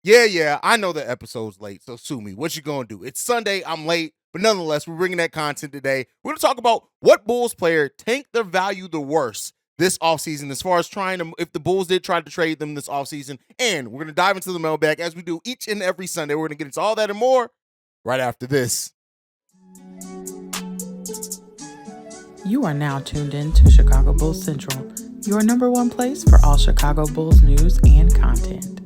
Yeah, I know the episode's late, so sue me. What you gonna do? It's Sunday, I'm late, but nonetheless, we're bringing that content today. We're gonna talk about what Bulls player tanked their value the worst this offseason as far as trying to, if the Bulls did try to trade them this offseason. And we're gonna dive into the mailbag as we do each and every Sunday. We're gonna get into all that and more right after this. You are now tuned in to Chicago Bulls Central, your number one place for all Chicago Bulls news and content.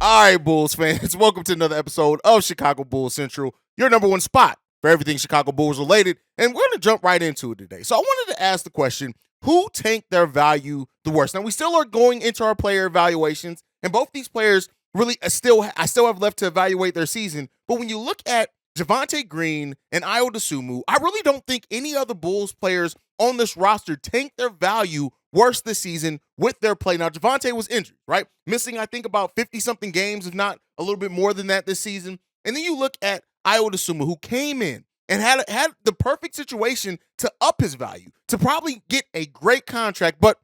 All right, Bulls fans, welcome to another episode of Chicago Bulls Central, your number one spot for everything Chicago Bulls related. And we're going to jump right into it today. So I wanted to ask the question, who tanked their value the worst? Now, we still are going into our player evaluations, and both these players really I still have left to evaluate their season. But when you look at Javonte Green and Ito Sofu, I really don't think any other Bulls players on this roster tanked their value worse this season with their play. Now, Javonte was injured, right? Missing, I think, about 50-something games, if not a little bit more than that this season. And then you look at Ito Sofu, who came in and had the perfect situation to up his value, to probably get a great contract. But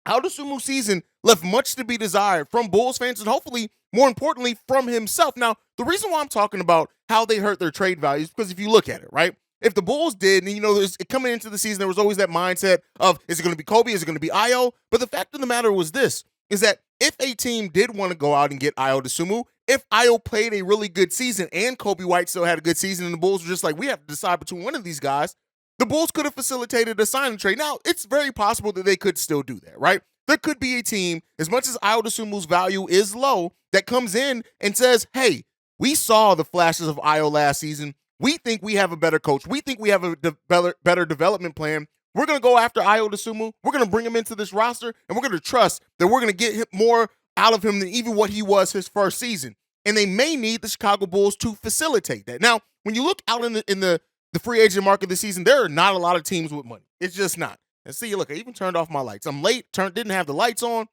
Ito Sofu's season left much to be desired from Bulls fans and hopefully, more importantly, from himself. Now, the reason why I'm talking about how they hurt their trade value is because if you look at it, right? If the Bulls did, and there's coming into the season, there was always that mindset of, is it going to be Kobe? Is it going to be Io? But the fact of the matter was this, is that if a team did want to go out and get Ito Sofu, if Io played a really good season and Kobe White still had a good season and the Bulls were just like, we have to decide between one of these guys, the Bulls could have facilitated a signing trade. Now, it's very possible that they could still do that, right? There could be a team, as much as Ito Sofu's value is low, that comes in and says, hey, we saw the flashes of Io last season. We think we have a better coach. We think we have a better development plan. We're going to go after Ito Sofu. We're going to bring him into this roster, and we're going to trust that we're going to get more out of him than even what he was his first season. And they may need the Chicago Bulls to facilitate that. Now, when you look out in the free agent market this season, there are not a lot of teams with money. It's just not. And see, look, I even turned off my lights. I'm late, didn't have the lights on,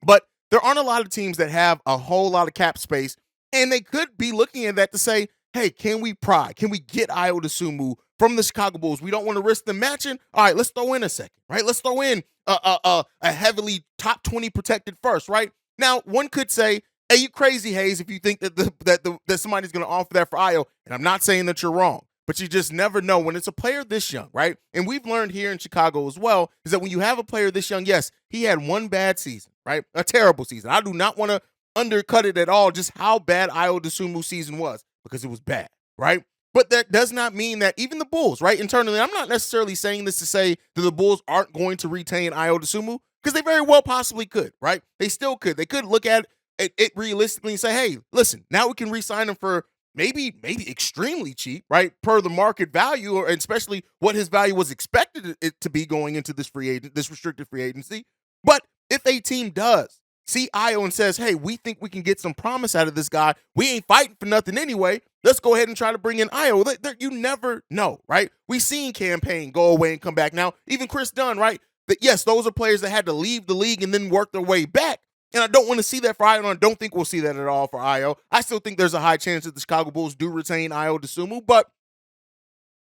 but there aren't a lot of teams that have a whole lot of cap space, and they could be looking at that to say, hey, can we pry? Can we get Ito Sofu from the Chicago Bulls? We don't want to risk them matching. All right, let's throw in a second, right? Let's throw in a heavily top 20 protected first, right? Now, one could say, hey, you crazy, Hayes, if you think that somebody's going to offer that for Io. And I'm not saying that you're wrong, but you just never know when it's a player this young, right? And we've learned here in Chicago as well is that when you have a player this young, yes, he had one bad season, right? A terrible season. I do not want to undercut it at all, just how bad Ito Sofu's season was, because it was bad, right? But that does not mean that even the Bulls, right, internally, I'm not necessarily saying this to say that the Bulls aren't going to retain Ito Sofu, because they very well possibly could, right? They still could. They could look at it realistically and say, hey, listen, now we can re-sign him for maybe extremely cheap, right, per the market value, or especially what his value was expected it to be going into this restricted free agency. But if a team does see Io and says, hey, we think we can get some promise out of this guy, we ain't fighting for nothing anyway, let's go ahead and try to bring in Io. You never know, right? We seen Campaign go away and come back. Now, even Chris Dunn, right? That yes, those are players that had to leave the league and then work their way back. And I don't want to see that for Io, and I don't think we'll see that at all for Io. I still think there's a high chance that the Chicago Bulls do retain Io Sofu, but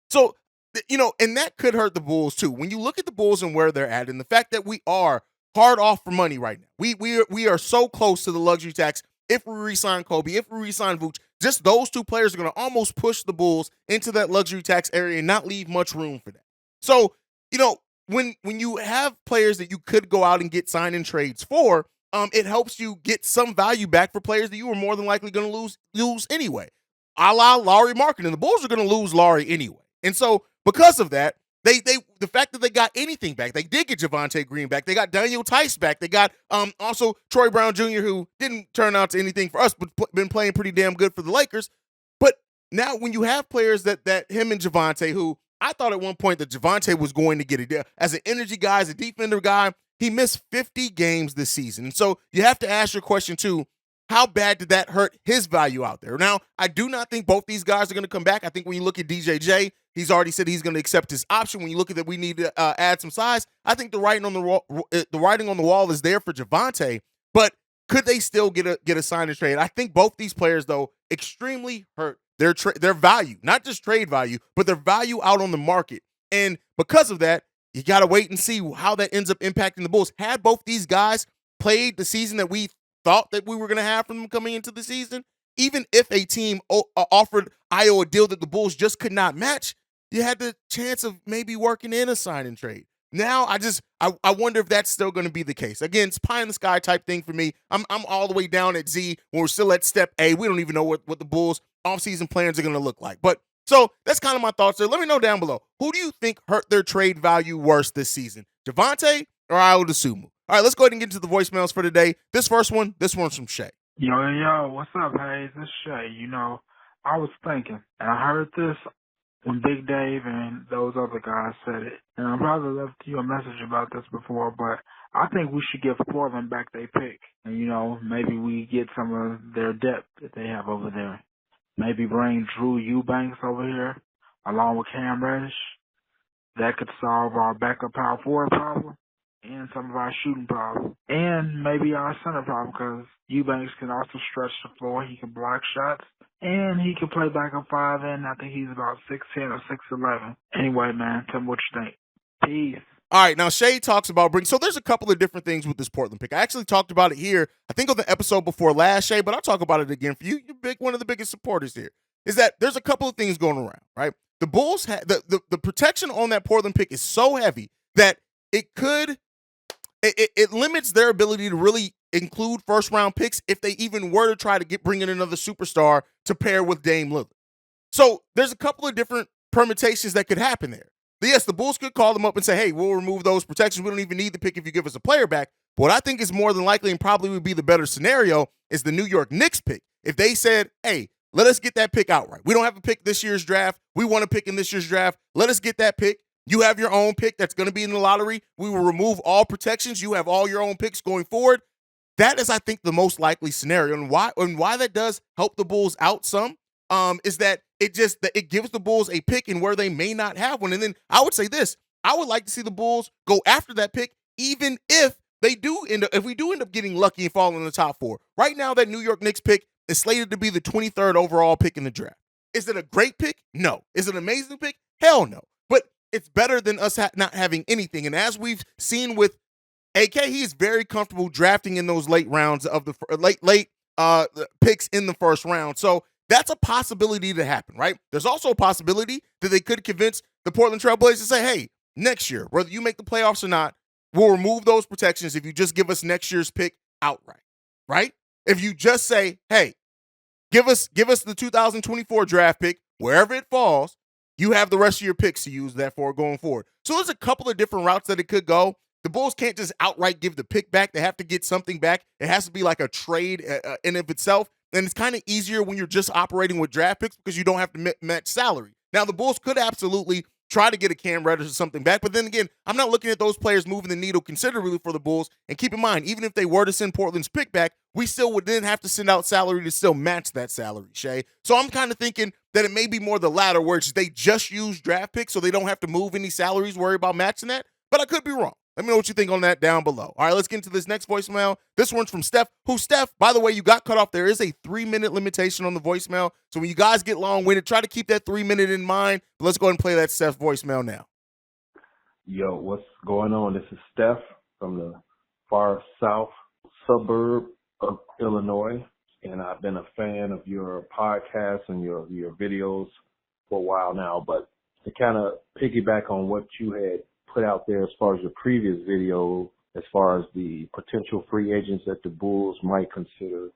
so, and that could hurt the Bulls too. When you look at the Bulls and where they're at, and the fact that we are hard off for money right now, we are so close to the luxury tax. If we re-sign Kobe, if we re-sign Vooch, just those two players are going to almost push the Bulls into that luxury tax area and not leave much room for that. So, when you have players that you could go out and get sign-in trades for, it helps you get some value back for players that you were more than likely going to lose anyway. A la Lauri Markkanen. The Bulls are going to lose Lauri anyway. And so because of that, the fact that they got anything back, they did get Javonte Green back. They got Daniel Tice back. They got also Troy Brown Jr., who didn't turn out to anything for us, but been playing pretty damn good for the Lakers. But now when you have players that him and Javonte, who I thought at one point that Javonte was going to get it as an energy guy, as a defender guy, he missed 50 games this season. And so you have to ask your question too, how bad did that hurt his value out there? Now, I do not think both these guys are going to come back. I think when you look at DJJ, he's already said he's going to accept his option. When you look at that, we need to add some size. I think the writing on the wall is there for Javonte, but could they still get a sign and trade? I think both these players, though, extremely hurt their value, not just trade value, but their value out on the market. And because of that, you got to wait and see how that ends up impacting the Bulls. Had both these guys played the season that we thought that we were going to have from them coming into the season, even if a team offered Io a deal that the Bulls just could not match, you had the chance of maybe working in a sign and trade. Now I wonder if that's still going to be the case. Again, it's pie in the sky type thing for me. I'm all the way down at Z when we're still at step A. We don't even know what the Bulls offseason plans are going to look like. But so that's kind of my thoughts there. Let me know down below. Who do you think hurt their trade value worse this season? Javonte or Ito Sofu? All right, let's go ahead and get into the voicemails for today. This one's from Shay. Yo, what's up, Hayes? This is Shay. I was thinking, and I heard this when Big Dave and those other guys said it, and I probably left you a message about this before, but I think we should give Portland back their pick, and, maybe we get some of their depth that they have over there. Maybe bring Drew Eubanks over here, along with Cam Reddish. That could solve our backup power forward problem and some of our shooting problem, and maybe our center problem, because Eubanks can also stretch the floor. He can block shots, and he can play backup 5, and I think he's about 6'10" or 6'11". Anyway, man, tell me what you think. Peace. All right, now Shay talks about so there's a couple of different things with this Portland pick. I actually talked about it here, I think on the episode before last, Shay, but I'll talk about it again for you. You're one of the biggest supporters here. Is that there's a couple of things going around, right? The Bulls the protection on that Portland pick is so heavy that it limits their ability to really include first round picks if they even were to try to bring in another superstar to pair with Dame Lillard. So there's a couple of different permutations that could happen there. Yes, the Bulls could call them up and say, hey, we'll remove those protections. We don't even need the pick if you give us a player back. But what I think is more than likely and probably would be the better scenario is the New York Knicks pick. If they said, hey, let us get that pick outright. We don't have a pick this year's draft. We want a pick in this year's draft. Let us get that pick. You have your own pick that's going to be in the lottery. We will remove all protections. You have all your own picks going forward. That is, I think, the most likely scenario. And why that does help the Bulls out some is that it gives the Bulls a pick in where they may not have one. And then I would say this, I would like to see the Bulls go after that pick, even if we do end up getting lucky and falling in the top 4. Right now, that New York Knicks pick is slated to be the 23rd overall pick in the draft. Is it a great pick? No. Is it an amazing pick? Hell no. But it's better than us not having anything. And as we've seen with AK, he's very comfortable drafting in those late rounds of the late picks in the first round. So that's a possibility to happen, right? There's also a possibility that they could convince the Portland Trail Blazers to say, hey, next year, whether you make the playoffs or not, we'll remove those protections if you just give us next year's pick outright, right? If you just say, hey, give us the 2024 draft pick, wherever it falls, you have the rest of your picks to use that for going forward. So there's a couple of different routes that it could go. The Bulls can't just outright give the pick back. They have to get something back. It has to be like a trade in of itself. And it's kind of easier when you're just operating with draft picks because you don't have to match salary. Now, the Bulls could absolutely try to get a Cam Reddish or something back. But then again, I'm not looking at those players moving the needle considerably for the Bulls. And keep in mind, even if they were to send Portland's pick back, we still would then have to send out salary to still match that salary, Shay. So I'm kind of thinking that it may be more the latter, where they just use draft picks so they don't have to move any salaries, worry about matching that. But I could be wrong. Let me know what you think on that down below. All right, let's get into this next voicemail. This one's from Steph, Steph, by the way, you got cut off. There is a 3-minute limitation on the voicemail. So when you guys get long-winded, try to keep that 3-minute in mind. But let's go ahead and play that Steph voicemail now. Yo, what's going on? This is Steph from the far south suburb of Illinois. And I've been a fan of your podcast and your videos for a while now. But to kind of piggyback on what you had put out there as far as your previous video, as far as the potential free agents that the Bulls might consider.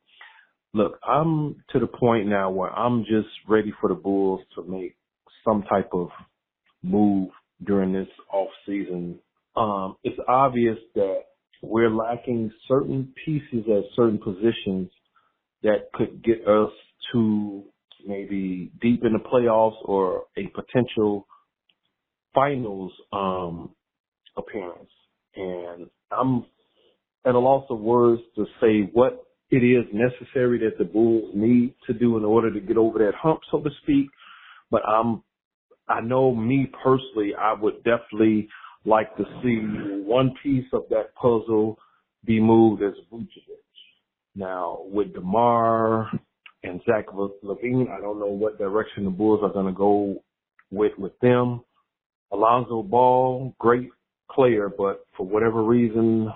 Look, I'm to the point now where I'm just ready for the Bulls to make some type of move during this off season. It's obvious that we're lacking certain pieces at certain positions that could get us to maybe deep in the playoffs or a potential finals appearance. And I'm at a loss of words to say what it is necessary that the Bulls need to do in order to get over that hump, so to speak. But I know me personally, I would definitely like to see one piece of that puzzle be moved as Vucevic. Now, with DeMar and Zach LaVine, I don't know what direction the Bulls are going to go with them. Alonzo Ball, great player, but for whatever reason,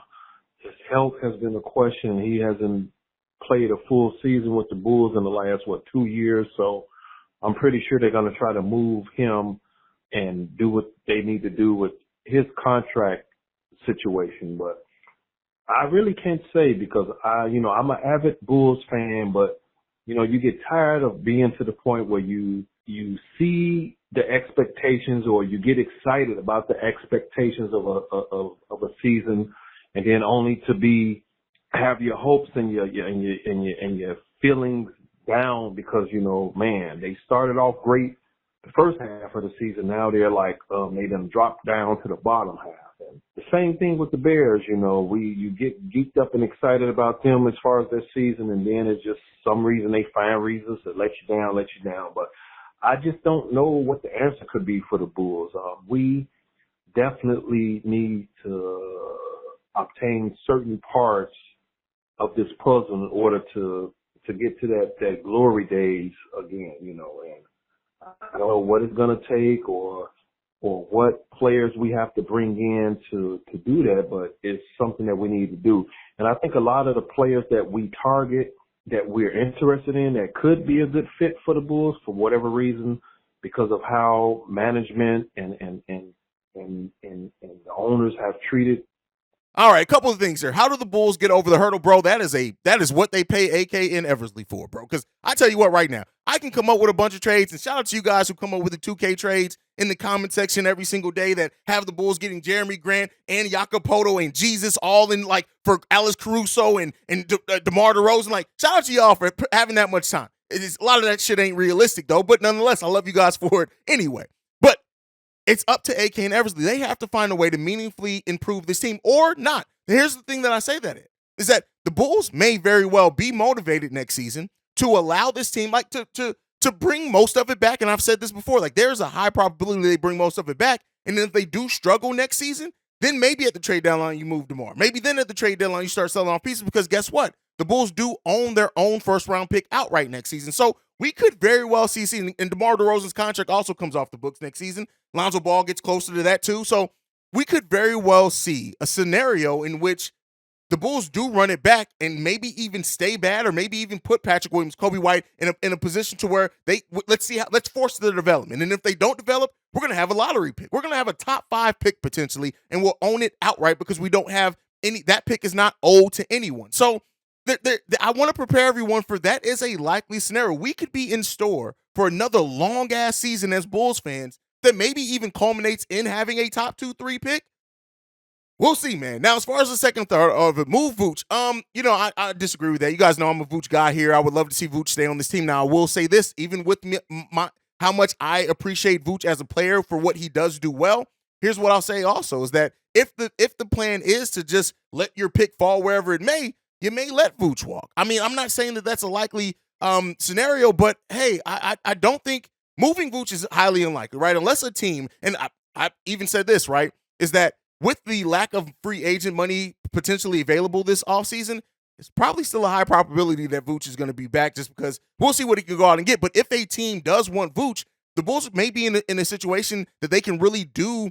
his health has been a question. He hasn't played a full season with the Bulls in the last, 2 years. So I'm pretty sure they're going to try to move him and do what they need to do with his contract situation. But I really can't say because I'm an avid Bulls fan, but you get tired of being to the point where you see the expectations or you get excited about the expectations of a season, and then only to have your hopes and your feelings down because they started off great the first half of the season. Now they're like they done dropped down to the bottom half. And the same thing with the Bears. You get geeked up and excited about them as far as their season, and then it's just some reason they find reasons to let you down. But I just don't know what the answer could be for the Bulls. We definitely need to obtain certain parts of this puzzle in order to get to that glory days again, and I don't know what it's going to take or what players we have to bring in to do that, but it's something that we need to do. And I think a lot of the players that we target that we're interested in that could be a good fit for the Bulls for whatever reason, because of how management and the owners have treated. All right, a couple of things here. How do the Bulls get over the hurdle, bro? That is what they pay AK and Eversley for, bro. Because I tell you what, right now, I can come up with a bunch of trades, and shout out to you guys who come up with the 2K trades in the comment section every single day that have the Bulls getting Jeremy Grant and Jacopoto and Jesus all in for Alex Caruso and DeMar DeRozan. Shout out to y'all for having that much time. A lot of that shit ain't realistic though, but nonetheless, I love you guys for it anyway. But it's up to AK and Eversley. They have to find a way to meaningfully improve this team or not. Here's the thing that I say that is that the Bulls may very well be motivated next season to allow this team to bring most of it back. And I've said this before, there's a high probability they bring most of it back. And then if they do struggle next season, then maybe at the trade deadline you move DeMar. Maybe then at the trade deadline you start selling off pieces because guess what? The Bulls do own their own first-round pick outright next season. So we could very well see, and DeMar DeRozan's contract also comes off the books next season. Lonzo Ball gets closer to that too. So we could very well see a scenario in which the Bulls do run it back and maybe even stay bad or maybe even put Patrick Williams, Kobe White in a position to where let's force their development. And if they don't develop, we're going to have a lottery pick. We're going to have a top 5 pick potentially, and we'll own it outright because we don't have that pick is not owed to anyone. So I want to prepare everyone for that is a likely scenario. We could be in store for another long-ass season as Bulls fans that maybe even culminates in having a top 2-3 pick. We'll see, man. Now, as far as the second third of it, move Vooch. I disagree with that. You guys know I'm a Vooch guy here. I would love to see Vooch stay on this team. Now, I will say this, even with how much I appreciate Vooch as a player for what he does do well, here's what I'll say also is that if the plan is to just let your pick fall wherever it may, you may let Vooch walk. I mean, I'm not saying that that's a likely scenario, but hey, I don't think moving Vooch is highly unlikely, right? Unless a team, and I even said this, right, is that with the lack of free agent money potentially available this offseason, it's probably still a high probability that Vooch is going to be back just because we'll see what he can go out and get. But if a team does want Vooch, the Bulls may be in a situation that they can really do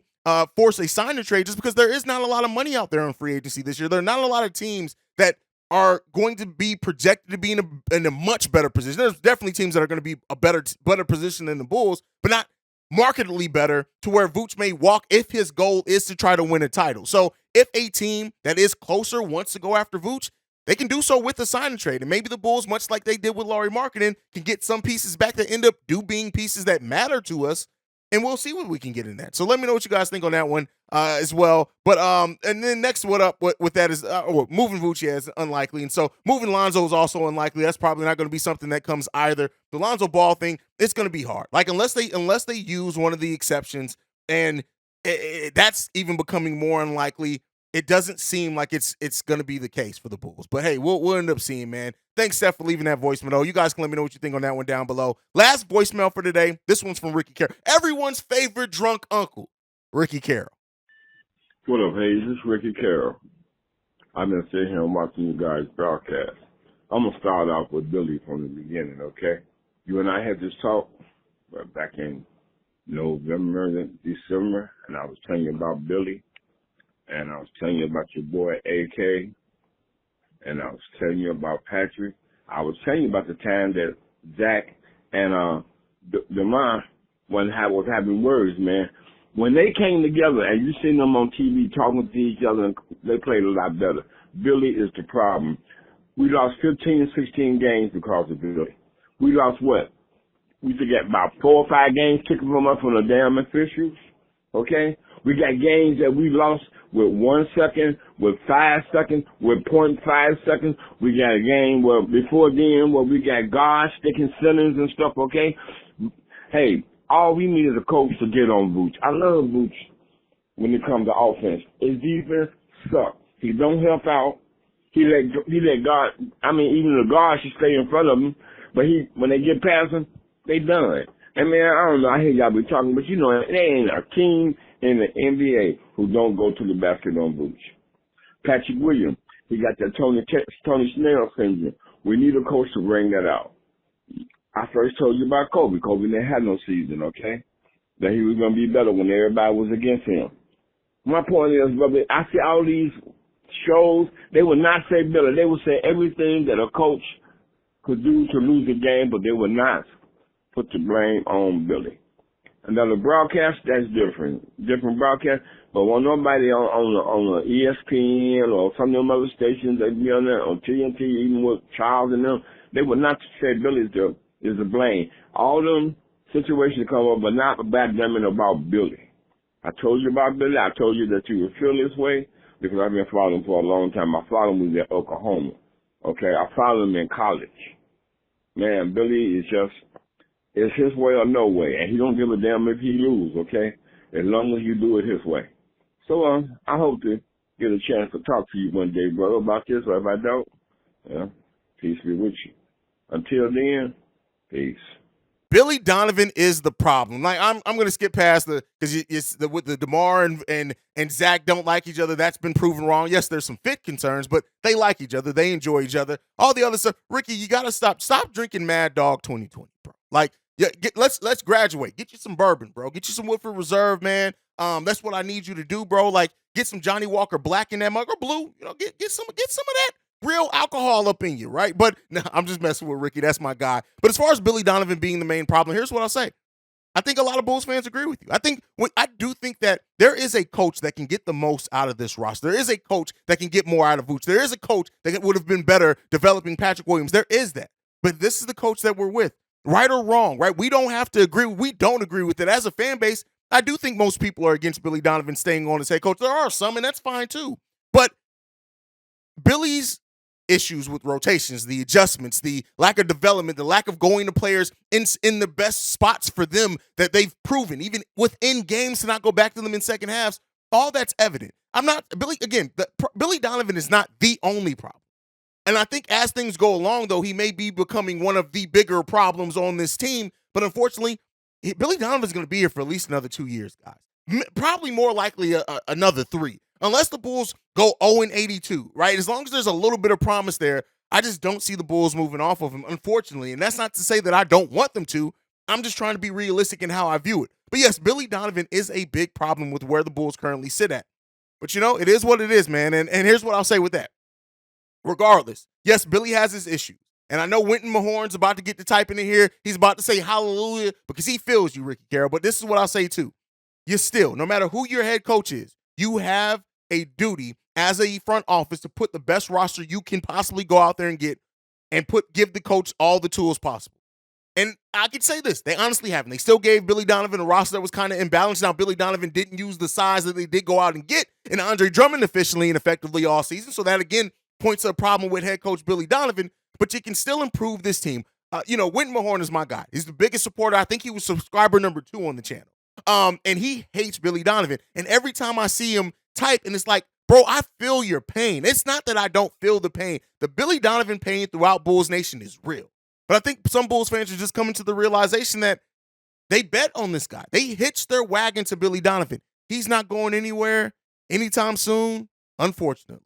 force a sign and trade just because there is not a lot of money out there on free agency this year. There are not a lot of teams that are going to be projected to be in a much better position. There's definitely teams that are going to be a better position than the Bulls, but not markedly better to where Vooch may walk if his goal is to try to win a title. So if a team that is closer wants to go after Vooch, they can do so with a sign and trade. And maybe the Bulls, much like they did with Lauri Markkanen, can get some pieces back that end up being pieces that matter to us. And we'll see what we can get in that. So let me know what you guys think on that one as well. But and then next, what up with that is moving Vooch is unlikely, and so moving Lonzo is also unlikely. That's probably not going to be something that comes either. The Lonzo Ball thing, it's going to be hard. Unless they use one of the exceptions, and that's even becoming more unlikely. It doesn't seem like it's going to be the case for the Bulls. But hey, we'll end up seeing, man. Thanks, Steph, for leaving that voicemail. You guys can let me know what you think on that one down below. Last voicemail for today. This one's from Ricky Carroll. Everyone's favorite drunk uncle, Ricky Carroll. What up, Hayes? This is Ricky Carroll. I've been sitting here watching you guys broadcast. I'm going to start off with Billy from the beginning, okay? You and I had this talk back in November, December, and I was telling you about Billy. and I was telling you about your boy AK, and I was telling you about Patrick. I was telling you about the time that Zach and DeMar was having words, man. When they came together and you seen them on TV talking to each other, and they played a lot better. Billy is the problem. We lost 15, 16 games because of Billy. We lost what? We forget about 4 or 5 games kicking from us from the damn officials. Okay? We got games that we lost with 1 second, with 5 seconds, with 0.5 seconds. We got a game where before then where we got guards sticking centers and stuff, okay? Hey, all we need is a coach to get on Vooch. I love Vooch when it comes to offense. His defense sucks. He don't help out. He let guard, even the guards should stay in front of him, but when they get past him, they done. And man, I don't know, I hear y'all be talking, but you know, there ain't a team in the NBA who don't go to the basket on Vooch. Patrick Williams, he got that Tony Snell syndrome. We need a coach to bring that out. I first told you about Kobe. Kobe didn't have no season, okay? That he was going to be better when everybody was against him. My point is, brother, I see all these shows, they would not say Billy. They would say everything that a coach could do to lose a game, but they would not put the blame on Billy. And now the broadcast, that's different. Different broadcast. But when nobody on the ESPN or some of them other stations, they be on there, on TNT, even with Charles and them, they would not say Billy is the blame. All them situations come up, but not backgammon about Billy. I told you about Billy. I told you that you would feel this way because I've been following him for a long time. I followed him at Oklahoma. Okay, I followed him in college. Man, Billy is just, it's his way or no way, and he don't give a damn if he lose, okay, as long as you do it his way. So I hope to get a chance to talk to you one day, brother, about this, or if I don't, peace be with you. Until then, peace. Billy Donovan is the problem. Like I'm going to skip past because with the DeMar and Zach don't like each other. That's been proven wrong. Yes, there's some fit concerns, but they like each other. They enjoy each other. All the other stuff. Ricky, you got to stop drinking Mad Dog 2020, bro. Like, yeah, let's graduate. Get you some bourbon, bro. Get you some Woodford Reserve, man. That's what I need you to do, bro. Like, get some Johnny Walker Black in that mug or blue. You know, get some of that real alcohol up in you, right? But no, I'm just messing with Ricky. That's my guy. But as far as Billy Donovan being the main problem, here's what I'll say. I think a lot of Bulls fans agree with you. I do think that there is a coach that can get the most out of this roster. There is a coach that can get more out of Vooch. There is a coach that would have been better developing Patrick Williams. There is that. But this is the coach that we're with. Right or wrong, right? We don't have to agree. We don't agree with it. As a fan base, I do think most people are against Billy Donovan staying on as head coach. There are some, and that's fine too. But Billy's issues with rotations, the adjustments, the lack of development, the lack of going to players in the best spots for them that they've proven, even within games, to not go back to them in second halves, all that's evident. Billy Donovan is not the only problem. And I think as things go along, though, he may be becoming one of the bigger problems on this team. But unfortunately, Billy Donovan's going to be here for at least another 2 years, guys. Probably more likely another 3. Unless the Bulls go 0-82, right? As long as there's a little bit of promise there, I just don't see the Bulls moving off of him, unfortunately. And that's not to say that I don't want them to. I'm just trying to be realistic in how I view it. But yes, Billy Donovan is a big problem with where the Bulls currently sit at. But, it is what it is, man. And here's what I'll say with that. Regardless, yes, Billy has his issues. And I know Winton Mahorn's about to get the typing in here. He's about to say hallelujah because he feels you, Ricky Carroll. But this is what I'll say, too. You still, no matter who your head coach is, you have a duty as a front office to put the best roster you can possibly go out there and get and give the coach all the tools possible. And I could say this. They honestly haven't. They still gave Billy Donovan a roster that was kind of imbalanced. Now, Billy Donovan didn't use the size that they did go out and get in Andre Drummond efficiently and effectively all season. So that, again, points to a problem with head coach Billy Donovan. But you can still improve this team. Winton Mahorn is my guy. He's the biggest supporter. I think he was subscriber number 2 on the channel. And he hates Billy Donovan. And every time I see him type, and it's like, bro, I feel your pain. It's not that I don't feel the pain. The Billy Donovan pain throughout Bulls Nation is real. But I think some Bulls fans are just coming to the realization that they bet on this guy. They hitched their wagon to Billy Donovan. He's not going anywhere anytime soon, unfortunately.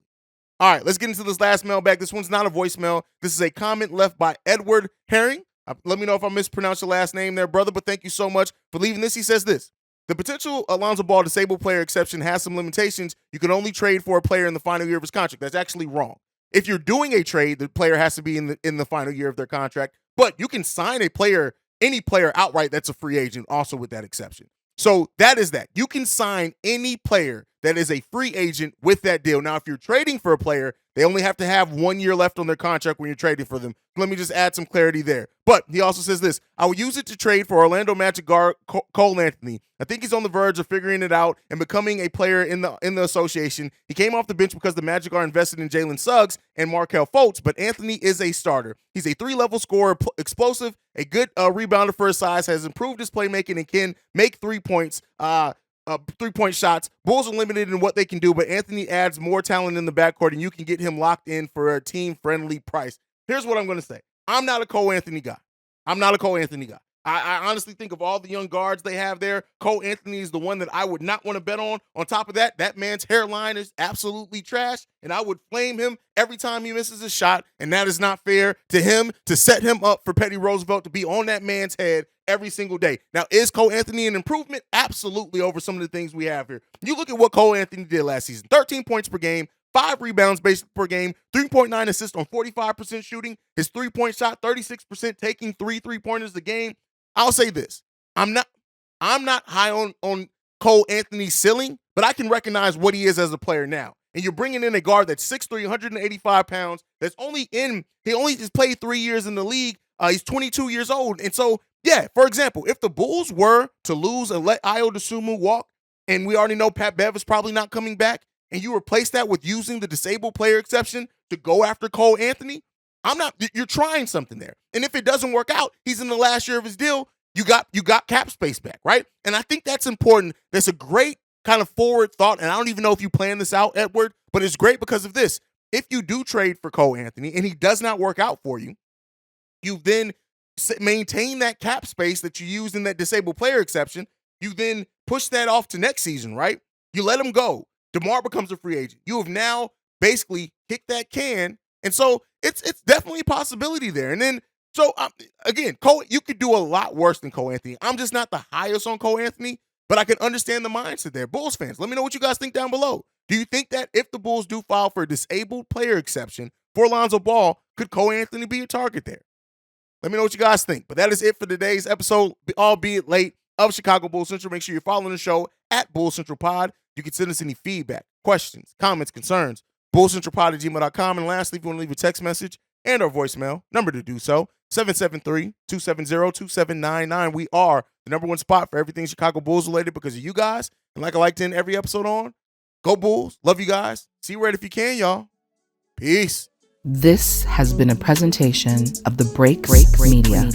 All right, let's get into this last mailbag. This one's not a voicemail. This is a comment left by Edward Herring. Let me know if I mispronounced your last name there, brother, but thank you so much for leaving this. He says this. The potential Alonzo Ball disabled player exception has some limitations. You can only trade for a player in the final year of his contract. That's actually wrong. If you're doing a trade, the player has to be in the final year of their contract, but you can sign a player, any player outright that's a free agent also with that exception. So that is that. You can sign any player that is a free agent with that deal. Now, if you're trading for a player, they only have to have 1 year left on their contract when you're trading for them. Let me just add some clarity there. But he also says this: I will use it to trade for Orlando Magic guard Cole Anthony. I think he's on the verge of figuring it out and becoming a player in the association. He came off the bench because the Magic are invested in Jalen Suggs and Markelle Fultz, but Anthony is a starter. He's a 3-level scorer, explosive, a good rebounder for his size, has improved his playmaking, and can make 3 points. 3-point shots. Bulls are limited in what they can do, but Anthony adds more talent in the backcourt, and you can get him locked in for a team-friendly price. Here's what I'm going to say. I'm not a Cole Anthony guy. I honestly think of all the young guards they have there, Cole Anthony is the one that I would not want to bet on. On top of that, that man's hairline is absolutely trash, and I would flame him every time he misses a shot, and that is not fair to him to set him up for Petty Roosevelt to be on that man's head every single day. Now, is Cole Anthony an improvement? Absolutely, over some of the things we have here. You look at what Cole Anthony did last season. 13 points per game, 5 rebounds per game, 3.9 assists on 45% shooting. His 3-point shot, 36%, taking 3 3-pointers a game. I'll say this. I'm not high on Cole Anthony's ceiling, but I can recognize what he is as a player now. And you're bringing in a guard that's 6'3", 185 pounds, he only just played 3 years in the league. He's 22 years old. And so, yeah, for example, if the Bulls were to lose and let Ayo Dosunmu walk, and we already know Pat Bev is probably not coming back, and you replace that with using the disabled player exception to go after Cole Anthony, you're trying something there. And if it doesn't work out, he's in the last year of his deal, you got cap space back, right? And I think that's important. That's a great kind of forward thought, and I don't even know if you planned this out, Edward, but it's great because of this. If you do trade for Cole Anthony and he does not work out for you, you then maintain that cap space that you used in that disabled player exception. You then push that off to next season, right? You let him go. DeMar becomes a free agent. You have now basically kicked that can, and so it's definitely a possibility there. And then, so again, Cole, you could do a lot worse than Cole Anthony. I'm just not the highest on Cole Anthony, but I can understand the mindset there. Bulls fans, let me know what you guys think down below. Do you think that if the Bulls do file for a disabled player exception for Alonzo Ball, could Cole Anthony be a target there? Let me know what you guys think. But that is it for today's episode, albeit late, of Chicago Bulls Central. Make sure you're following the show at Bulls Central Pod. You can send us any feedback, questions, comments, concerns, bullcentralpod@gmail.com. And lastly, if you want to leave a text message and our voicemail, number to do so, 773-270-2799. We are the number one spot for everything Chicago Bulls related because of you guys. And like I like to end every episode on, go Bulls. Love you guys. See you right if you can, y'all. Peace. This has been a presentation of the Break Media.